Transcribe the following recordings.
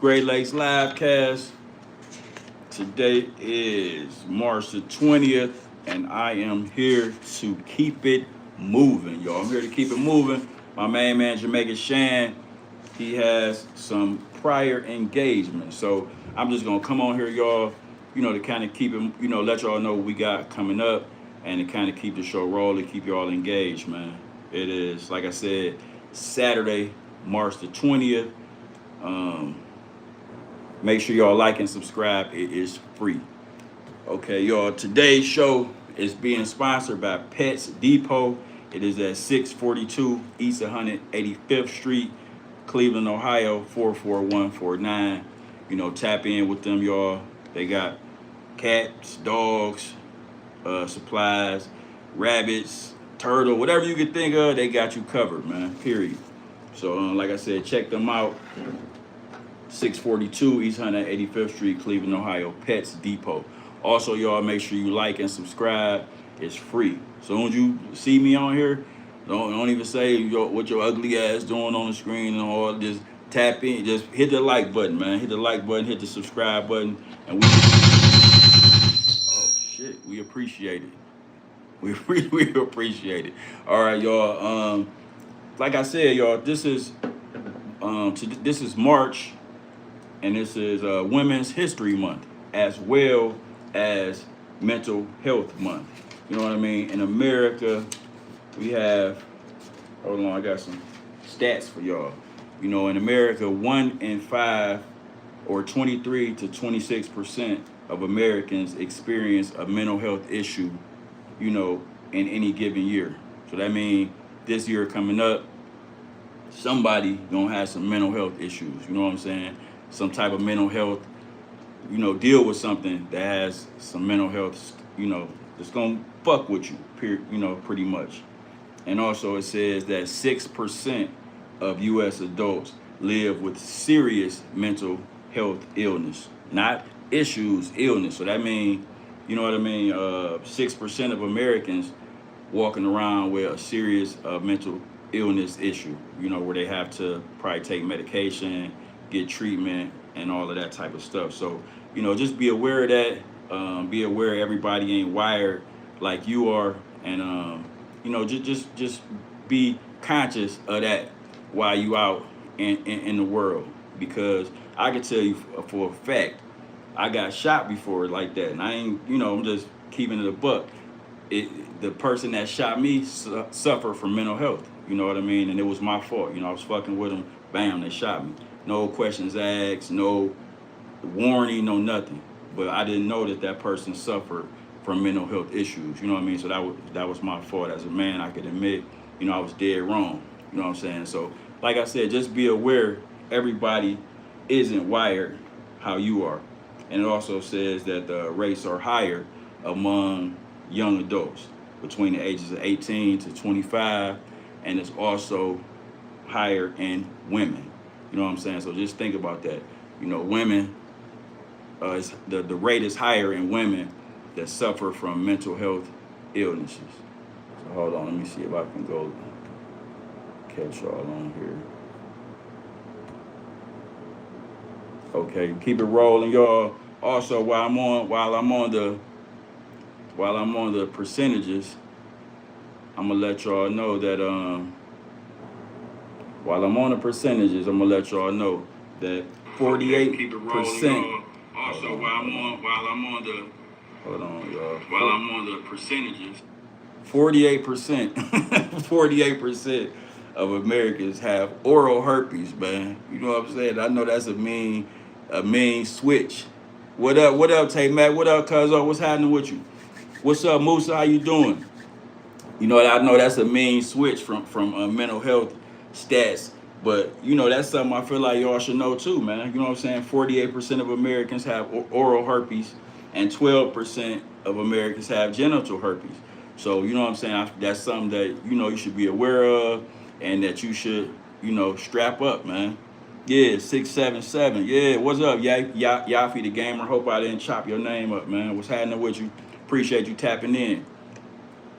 Great Lakes Livecast. Today is March the 20th, and I am here to keep it moving, y'all. I'm here to keep it moving. My main man, Jamaica Shan, he has some prior engagement. So I'm just going to come on here, y'all, to kind of keep it, let y'all know what we got coming up and to kind of keep the show rolling, keep y'all engaged, man. It is, like I said, Saturday, March the 20th. Make sure y'all like and subscribe. It is free. Okay, y'all. Today's show is being sponsored by Pets Depot. It is at 642 East 185th Street, Cleveland, Ohio, 44149. Tap in with them, y'all. They got cats, dogs, supplies, rabbits, turtle, whatever you can think of, they got you covered, man. Period. So, like I said, check them out. 642 East 185th Street, Cleveland, Ohio, Pets Depot. Also, y'all, make sure you like and subscribe. It's free. So as you see me on here, don't even say what your ugly ass doing on the screen and all. Just tap in. Just hit the like button, man. Hit the like button. Hit the subscribe button. And oh shit, we appreciate it. We appreciate it. All right, y'all. Like I said, y'all, this is March, and this is Women's History Month, as well as Mental Health Month. You know what I mean? In America, we have, hold on, I got some stats for y'all. In America, 1 in 5, or 23 to 26% of Americans experience a mental health issue, in any given year. So that means this year coming up, somebody gonna have some mental health issues. You know what I'm saying? Some type of mental health, deal with something that has some mental health, that's gonna fuck with you, pretty much. And also it says that 6% of U.S. adults live with serious mental health illness, not issues, illness. So that means, 6% of Americans walking around with a serious mental illness issue, where they have to probably take medication, get treatment, and all of that type of stuff. So, just be aware of that. Be aware everybody ain't wired like you are, and just be conscious of that while you out in the world. Because I can tell you for a fact, I got shot before like that, and I ain't, I'm just keeping it a buck. The person that shot me suffered from mental health. You know what I mean? And it was my fault. I was fucking with them. Bam, they shot me. No questions asked, no warning, no nothing. But I didn't know that person suffered from mental health issues. You know what I mean? So that was my fault. As a man, I could admit, I was dead wrong. You know what I'm saying? So, like I said, just be aware everybody isn't wired how you are. And it also says that the rates are higher among young adults between the ages of 18 to 25, and it's also higher in women. You know what I'm saying? So just think about that. Women, the rate is higher in women that suffer from mental health illnesses. So hold on, let me see if I can go catch y'all on here. Okay, keep it rolling, y'all. Also, while I'm on the percentages, I'm gonna let y'all know that while I'm on the percentages, I'm gonna let y'all know that 48%. Also, while I'm on the hold on, y'all. While I'm on the percentages, 48%, 48% of Americans have oral herpes, man. You know what I'm saying? I know that's a mean switch. What up, Tay Mac? What up, Cuzzo? What's happening with you? What's up, Musa? How you doing? I know that's a mean switch from mental health stats, but that's something I feel like y'all should know too, man. You know what I'm saying? 48% of Americans have oral herpes, and 12% of Americans have genital herpes. So you know what I'm saying? That's something that you should be aware of, and that you should strap up, man. Yeah, 677. Yeah, what's up, Yafi the gamer? Hope I didn't chop your name up, man. What's happening with you? Appreciate you tapping in.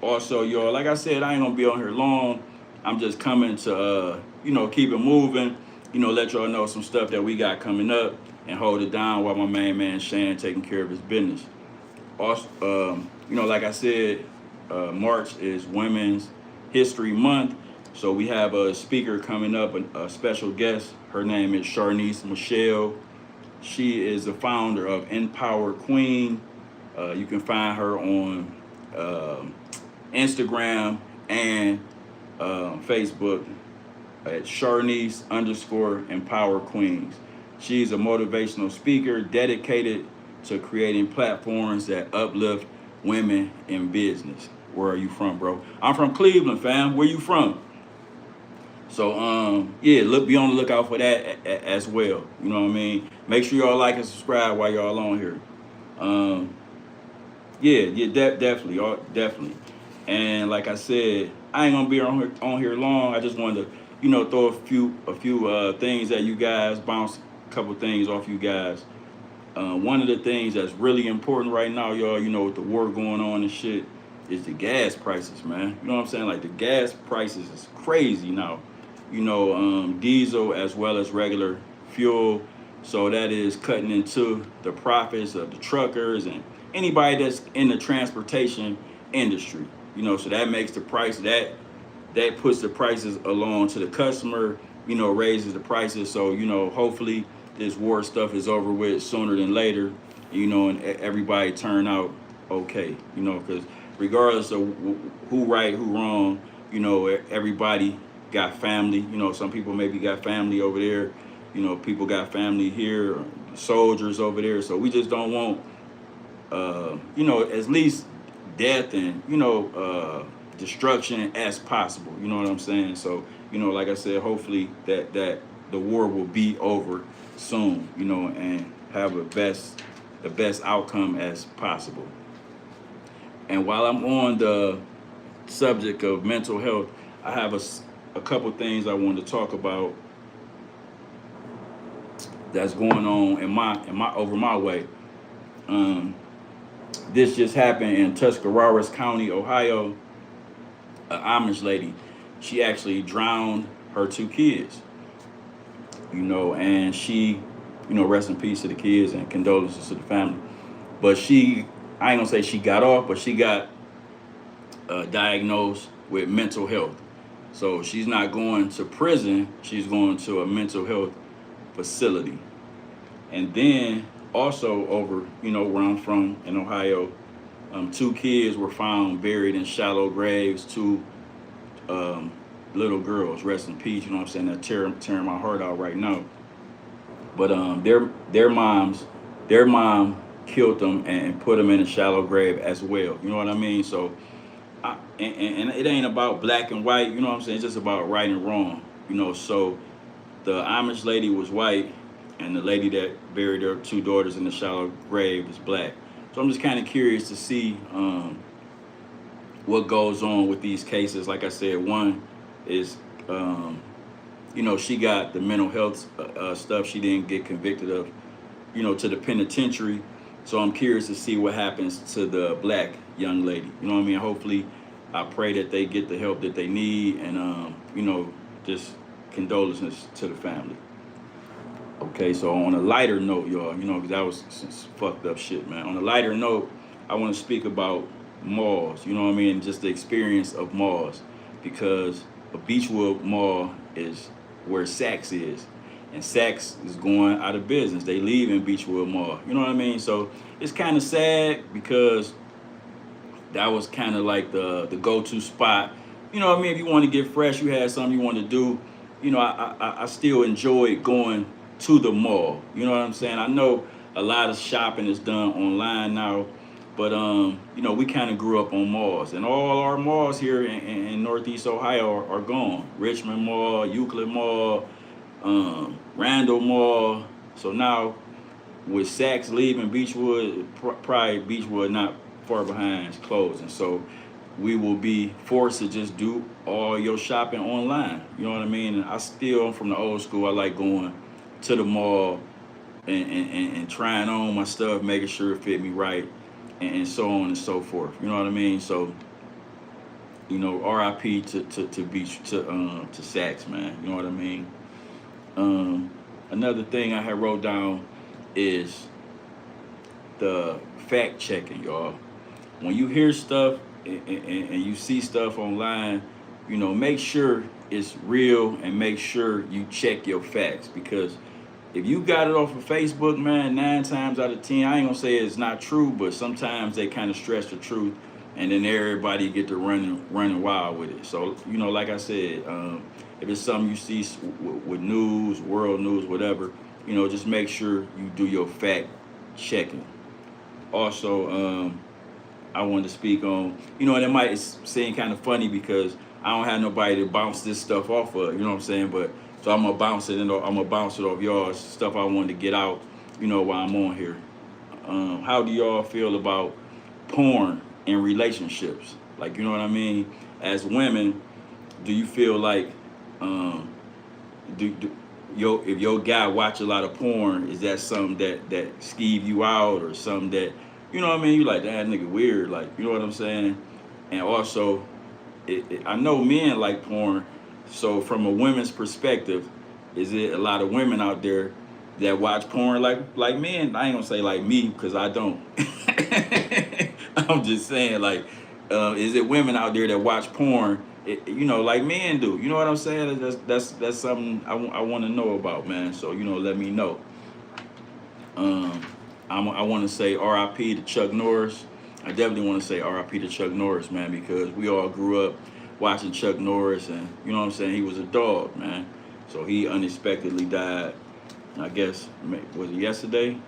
Also, y'all, like I said, I ain't gonna be on here long. I'm just coming to, keep it moving. let y'all know some stuff that we got coming up and hold it down while my main man Shan taking care of his business. Also, like I said, March is Women's History Month. So we have a speaker coming up, a special guest. Her name is Sharnice Michelle. She is the founder of Empower Queen. You can find her on Instagram and Facebook at Sharnice_Empower Queens. She's a motivational speaker dedicated to creating platforms that uplift women in business. Where are you from, bro? I'm from Cleveland, fam. Where you from? So be on the lookout for that as well. You know what I mean? Make sure y'all like and subscribe while y'all on here. Definitely. And like I said, I ain't gonna be on here long. I just wanted to, throw a few things at you guys, bounce a couple things off you guys. One of the things that's really important right now, y'all, with the war going on and shit, is the gas prices, man. You know what I'm saying? Like the gas prices is crazy now. Diesel as well as regular fuel. So that is cutting into the profits of the truckers and anybody that's in the transportation industry. So that makes the price that puts the prices along to the customer, raises the prices. So, hopefully this war stuff is over with sooner than later, and everybody turn out okay, because regardless of who right, who wrong, everybody got family. Some people maybe got family over there, people got family here, soldiers over there. So we just don't want, at least death and, destruction as possible. You know what I'm saying? So, like I said, hopefully that the war will be over soon, and have the best outcome as possible. And while I'm on the subject of mental health, I have a couple things I want to talk about that's going on in my over my way. This just happened in Tuscarawas County, Ohio. An Amish lady, she actually drowned her 2 kids. And she, rest in peace to the kids and condolences to the family. But I ain't gonna say she got off, but she got diagnosed with mental health. So she's not going to prison, she's going to a mental health facility. And then also over, where I'm from in Ohio, 2 kids were found buried in shallow graves, 2 little girls, rest in peace, what I'm saying? That tearing my heart out right now. But their mom killed them and put them in a shallow grave as well. You know what I mean? So and it ain't about black and white, you know what I'm saying? It's just about right and wrong. So the Amish lady was white and the lady that buried her 2 daughters in the shallow grave was black. So I'm just kind of curious to see what goes on with these cases. Like I said, one is, she got the mental health stuff she didn't get convicted of, to the penitentiary. So I'm curious to see what happens to the black young lady. You know what I mean? Hopefully, I pray that they get the help that they need and, just condolences to the family. Okay, so on a lighter note, y'all, because that was some fucked up shit, man. On a lighter note, I want to speak about malls, you know what I mean? Just the experience of malls, because a Beechwood Mall is where Saks is, and Saks is going out of business. They leaving Beechwood Mall, you know what I mean? So it's kind of sad because that was kind of like the go-to spot. You know what I mean? If you want to get fresh, you had something you want to do, I still enjoy going to the mall. You know what I'm saying? I know a lot of shopping is done online now, but we kind of grew up on malls, and all our malls here in Northeast Ohio are gone. Richmond Mall, Euclid Mall, Randall Mall. So now with Saks leaving Beechwood, probably Beechwood not far behind is closing. So we will be forced to just do all your shopping online. You know what I mean? And I still, from the old school, I like going to the mall and trying on my stuff, making sure it fit me right, and so on and so forth. You know what I mean? So, RIP to Saks, man. You know what I mean? Another thing I had wrote down is the fact checking, y'all. When you hear stuff and you see stuff online, make sure it's real and make sure you check your facts, because if you got it off of Facebook, man, 9 times out of 10, I ain't gonna say it's not true, but sometimes they kind of stretch the truth, and then everybody get to running wild with it. So like I said, if it's something you see with news, world news, whatever, just make sure you do your fact checking. Also, I wanted to speak on, and it might seem kind of funny because I don't have nobody to bounce this stuff off of, you know what I'm saying? But so I'm gonna bounce it, off y'all stuff I wanted to get out, while I'm on here. How do y'all feel about porn in relationships? Like, you know what I mean? As women, do you feel like, do if your guy watch a lot of porn, is that something that skeeve you out, or something that, you know what I mean, you like, that nigga weird, like, you know what I'm saying? And also, I know men like porn, so from a women's perspective, is it a lot of women out there that watch porn like men? I ain't gonna say like me, because I don't. I'm just saying, like, is it women out there that watch porn, like men do? You know what I'm saying? That's something I want to know about, man. So let me know. I want to say R.I.P. to Chuck Norris. I definitely want to say R.I.P. to Chuck Norris, man, because we all grew up watching Chuck Norris, and you know what I'm saying, he was a dog, man. So he unexpectedly died. I guess, was it yesterday?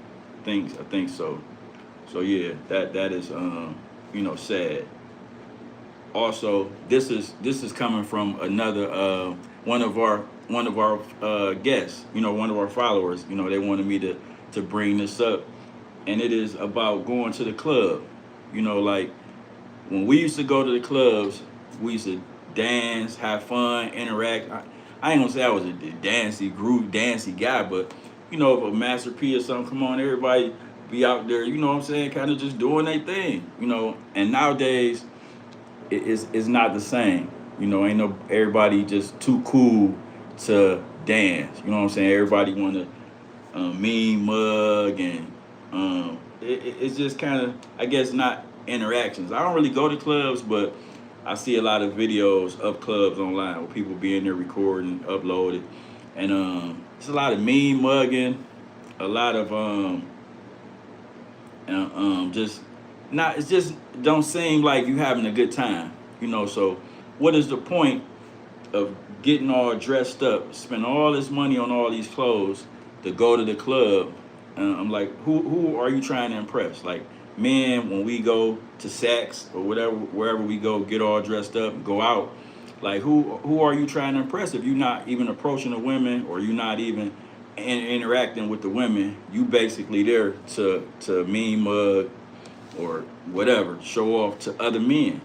I think so. So yeah, that is sad. Also, this is coming from another one of our guests, one of our followers. They wanted me to bring this up, and it is about going to the club. Like when we used to go to the clubs, we used to dance, have fun, interact. I ain't gonna say I was a dancey guy, but if a Master P or something come on, everybody be out there, you know what I'm saying, kind of just doing their thing, And nowadays, it's not the same. Ain't no everybody just too cool to dance. You know what I'm saying? Everybody want to mean mug, and it's just kind of, I guess, not interactions. I don't really go to clubs, but I see a lot of videos of clubs online where people be in there recording, uploaded, and it's a lot of mean mugging, a lot of just not. It's just don't seem like you having a good time, So, what is the point of getting all dressed up, spend all this money on all these clothes to go to the club? I'm like, who are you trying to impress? Like, men, when we go to Saks or whatever, wherever we go, get all dressed up and go out. Like, who are you trying to impress if you're not even approaching the women, or you're not even interacting with the women? You basically there to mean mug or whatever, show off to other men,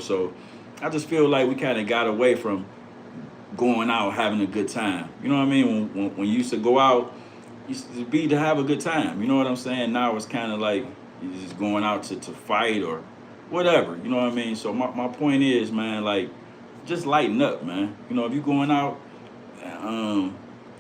So I just feel like we kind of got away from going out having a good time. You know what I mean? When you used to go out, used to be to have a good time. You know what I'm saying? Now it's kind of like you're just going out to fight or whatever. You know what I mean? So my point is, man, like, just lighten up, man. If you're going out,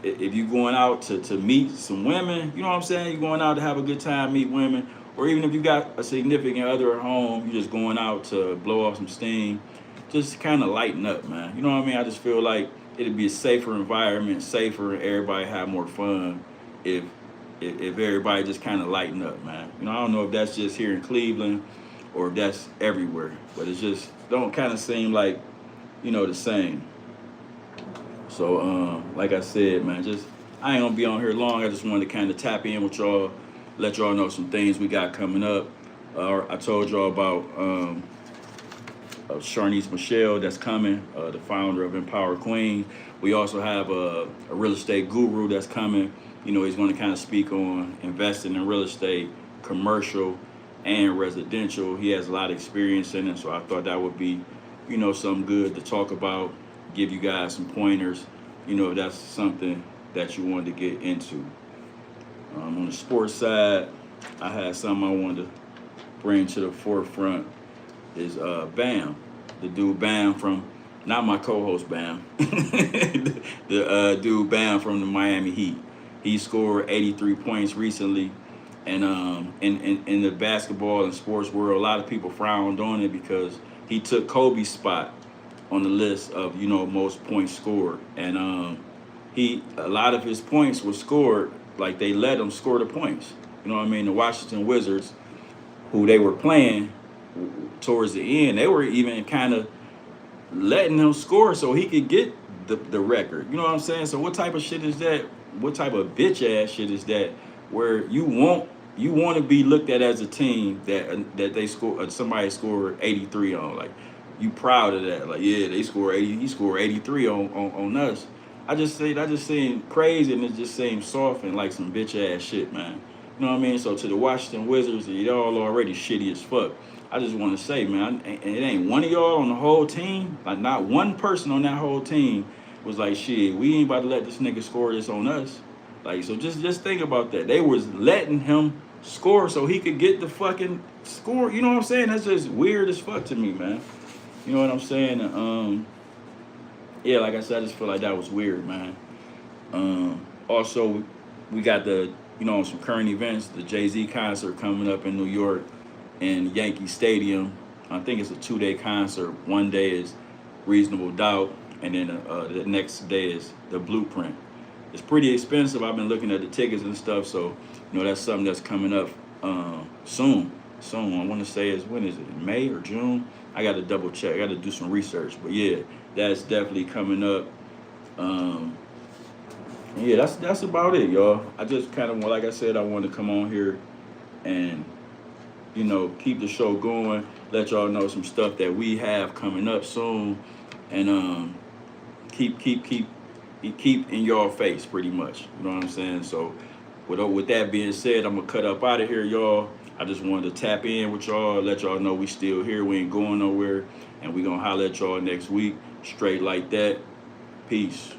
if you're going out to meet some women, you know what I'm saying? You're going out to have a good time, meet women. Or even if you got a significant other at home, you're just going out to blow off some steam. Just kind of lighten up, man. You know what I mean? I just feel like it'd be a safer environment, safer, and everybody have more fun if everybody just kind of lighten up, man. I don't know if that's just here in Cleveland or if that's everywhere, but it just don't kind of seem like, the same. So, like I said, man, I ain't gonna be on here long. I just wanted to kind of tap in with y'all, let y'all know some things we got coming up. I told y'all about Sharnice Michelle that's coming, the founder of Empower Queen. We also have a real estate guru that's coming. He's going to kind of speak on investing in real estate, commercial and residential. He has a lot of experience in it, so I thought that would be, something good to talk about, give you guys some pointers, if that's something that you wanted to get into. On the sports side, I had something I wanted to bring to the forefront is Bam, the dude Bam from Not my co-host Bam, the dude Bam from the Miami Heat. He scored 83 points recently, and in the basketball and sports world, a lot of people frowned on it because he took Kobe's spot on the list of most points scored, and a lot of his points were scored like they let him score the points. You know what I mean? The Washington Wizards, who they were playing towards the end, they were even kind of letting him score so he could get the record. You know what I'm saying? So what type of shit is that? What type of bitch ass shit is that? Where you want to be looked at as a team that they score somebody scored 83 on. Like you proud of that? Like yeah, they scored 80. He scored 83 on us. I just seem crazy and it just seems soft and like some bitch ass shit, man. You know what I mean? So to the Washington Wizards, y'all already shitty as fuck. I just want to say, man, it ain't one of y'all on the whole team, like not one person on that whole team was like, shit, we ain't about to let this nigga score this on us. Like, so just think about that. They was letting him score so he could get the fucking score. You know what I'm saying? That's just weird as fuck to me, man. You know what I'm saying? Yeah, like I said, I just feel like that was weird, man. Also, we got some current events, the Jay-Z concert coming up in New York in Yankee Stadium. I think it's a 2-day concert. One day is Reasonable Doubt, and then the next day is The Blueprint. It's pretty expensive. I've been looking at the tickets and stuff, so that's something that's coming up soon. I want to say when is it? In May or June? I got to double check. I got to do some research, but yeah, that's definitely coming up. Yeah, that's about it, y'all. I just kind of, like I said, I wanted to come on here and keep the show going, let y'all know some stuff that we have coming up soon, and keep in y'all face pretty much. You know what I'm saying? So with that being said, I'm gonna cut up out of here, y'all. I just wanted to tap in with y'all, let y'all know we still here, we ain't going nowhere, and we gonna holler at y'all next week, straight like that. Peace.